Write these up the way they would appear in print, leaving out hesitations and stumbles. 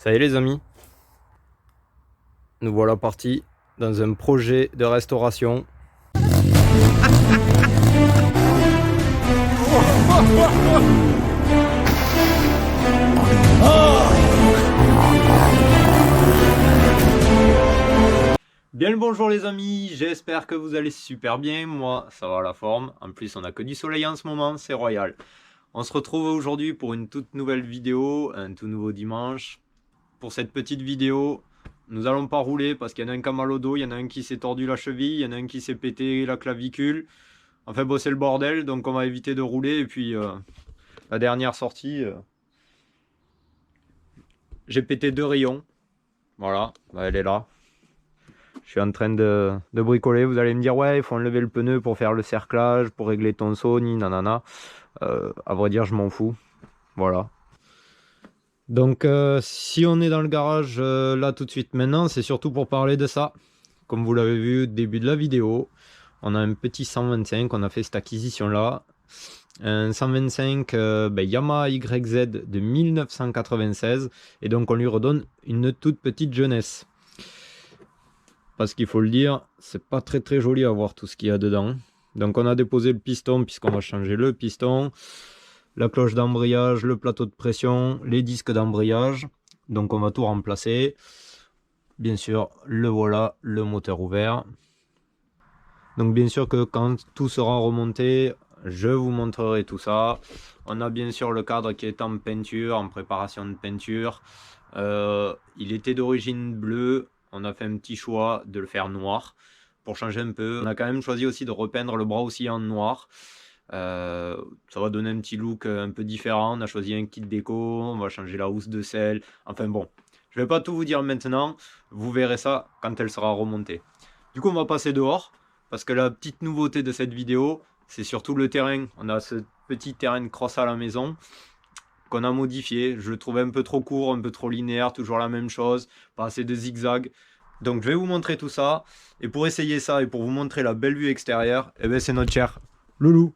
Ça y est les amis, nous voilà partis dans un projet de restauration. Bien le bonjour les amis, j'espère que vous allez super bien, moi ça va à la forme, en plus on a que du soleil en ce moment, c'est royal. On se retrouve aujourd'hui pour une toute nouvelle vidéo, un tout nouveau dimanche. Pour cette petite vidéo, nous allons pas rouler parce qu'il y en a un qui a mal au dos, il y en a un qui s'est tordu la cheville, il y en a un qui s'est pété la clavicule. Enfin bon, c'est le bordel, donc on va éviter de rouler. Et puis la dernière sortie, j'ai pété 2 rayons. Voilà, bah, elle est là. Je suis en train de bricoler. Vous allez me dire, ouais, il faut enlever le pneu pour faire le cerclage, pour régler ton Sony, nanana. À vrai dire, je m'en fous. Voilà. Donc, si on est dans le garage là tout de suite maintenant, c'est surtout pour parler de ça. Comme vous l'avez vu au début de la vidéo, on a un petit 125, on a fait cette acquisition là. Un 125 Yamaha YZ de 1996. Et donc, on lui redonne une toute petite jeunesse. Parce qu'il faut le dire, c'est pas très joli à voir tout ce qu'il y a dedans. Donc, on a déposé le piston puisqu'on va changer le piston. La cloche d'embrayage, le plateau de pression, les disques d'embrayage. Donc on va tout remplacer. Bien sûr, le voilà, le moteur ouvert. Donc bien sûr que quand tout sera remonté, je vous montrerai tout ça. On a bien sûr le cadre qui est en peinture, en préparation de peinture. Il était d'origine bleue. On a fait un petit choix de le faire noir pour changer un peu. On a quand même choisi aussi de repeindre le bras aussi en noir. Ça va donner un petit look un peu différent. On a choisi un kit déco, on va changer la housse de selle. Enfin bon, je vais pas tout vous dire maintenant. Vous verrez ça quand elle sera remontée. Du coup, on va passer dehors parce que la petite nouveauté de cette vidéo, c'est surtout le terrain. On a ce petit terrain de cross à la maison qu'on a modifié. Je le trouvais un peu trop court, un peu trop linéaire, toujours la même chose, pas assez de zigzag. Donc je vais vous montrer tout ça. Et pour essayer ça et pour vous montrer la belle vue extérieure, eh ben, c'est notre cher Loulou.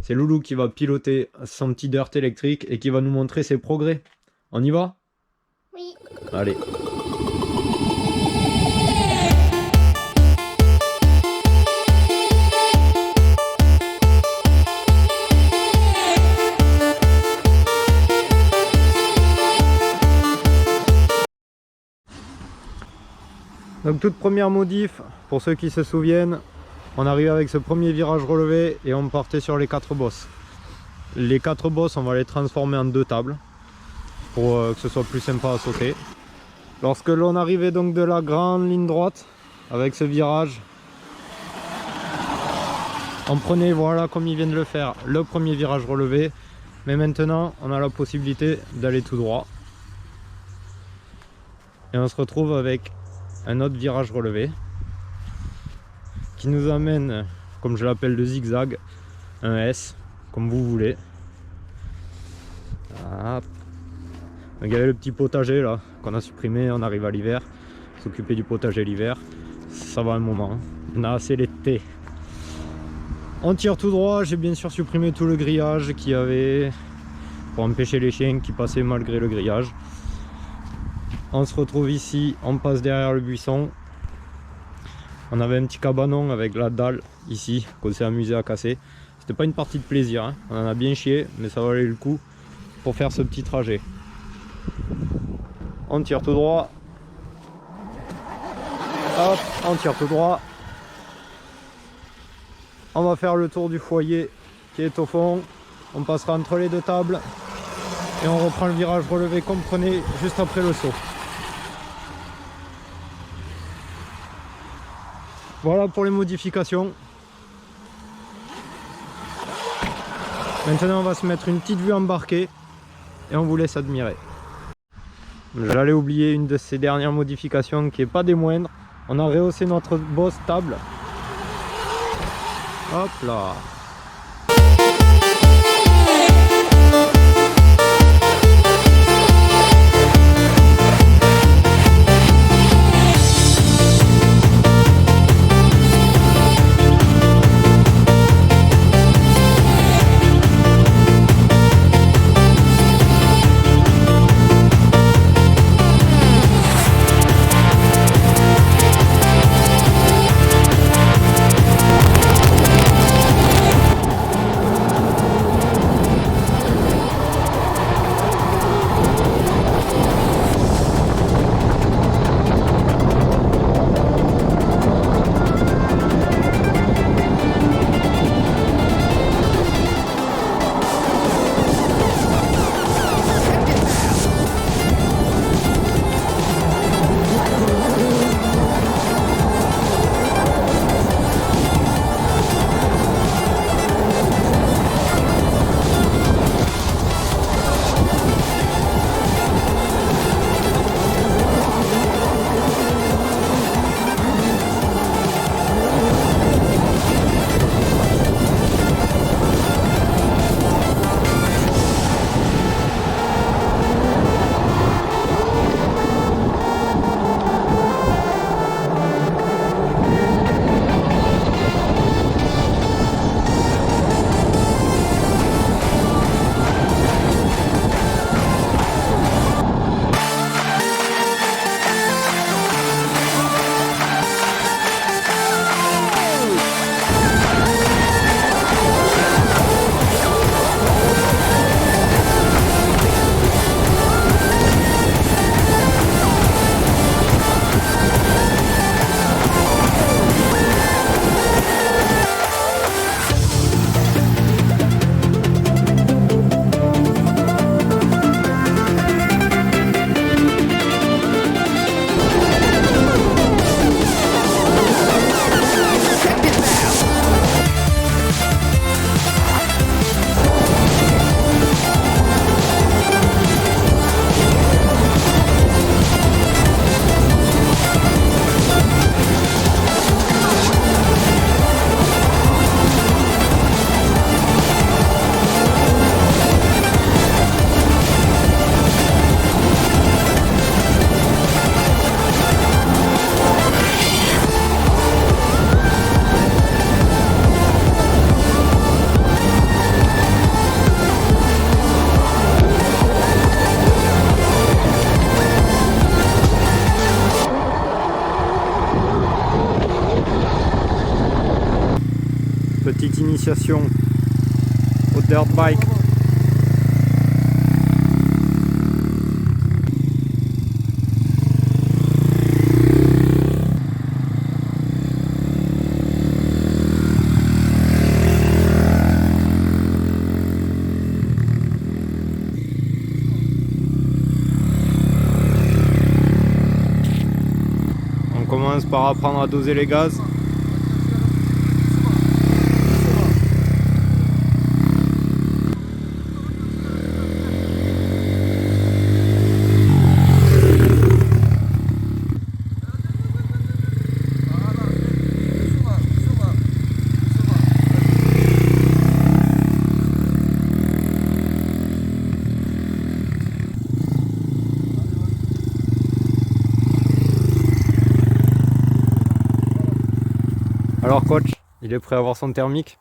C'est Loulou qui va piloter son petit dirt électrique et qui va nous montrer ses progrès. On y va? Oui. Allez. Donc toute première modif, pour ceux qui se souviennent, on arrive avec ce premier virage relevé et on partait sur les 4 bosses. Les 4 bosses, on va les transformer en 2 tables pour que ce soit plus sympa à sauter. Lorsque l'on arrivait donc de la grande ligne droite avec ce virage, on prenait, voilà comme ils viennent de le faire, le premier virage relevé. Mais maintenant, on a la possibilité d'aller tout droit. Et on se retrouve avec un autre virage relevé qui nous amène, comme je l'appelle, le zigzag, un S, comme vous voulez. Voilà. Donc il y avait le petit potager là qu'on a supprimé, on arrive à l'hiver, s'occuper du potager l'hiver, ça va un moment, on a assez l'été. On tire tout droit, j'ai bien sûr supprimé tout le grillage qu'il y avait pour empêcher les chiens qui passaient malgré le grillage. On se retrouve ici, on passe derrière le buisson. On avait un petit cabanon avec la dalle ici qu'on s'est amusé à casser. C'était pas une partie de plaisir, hein. On en a bien chié, mais ça valait le coup pour faire ce petit trajet. On tire tout droit. Hop, on tire tout droit. On va faire le tour du foyer qui est au fond. On passera entre les 2 tables et on reprend le virage relevé qu'on prenait juste après le saut. Voilà pour les modifications. Maintenant on va se mettre une petite vue embarquée et on vous laisse admirer. J'allais oublier une de ces dernières modifications qui est pas des moindres. On a rehaussé notre bosse table. Hop là. initiation au dirt bike. On commence par apprendre à doser les gaz. Alors coach, il est prêt à avoir son thermique?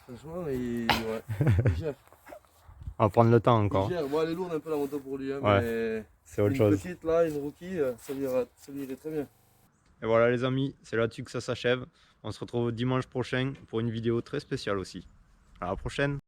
Franchement, ouais, il gère. On va prendre le temps encore. Il gère. Bon, elle est lourde un peu la moto pour lui, hein, Ouais, mais c'est autre une chose. petite là, une rookie, ça lui irait très bien. Et voilà les amis, c'est là-dessus que ça s'achève. On se retrouve dimanche prochain pour une vidéo très spéciale aussi. À la prochaine!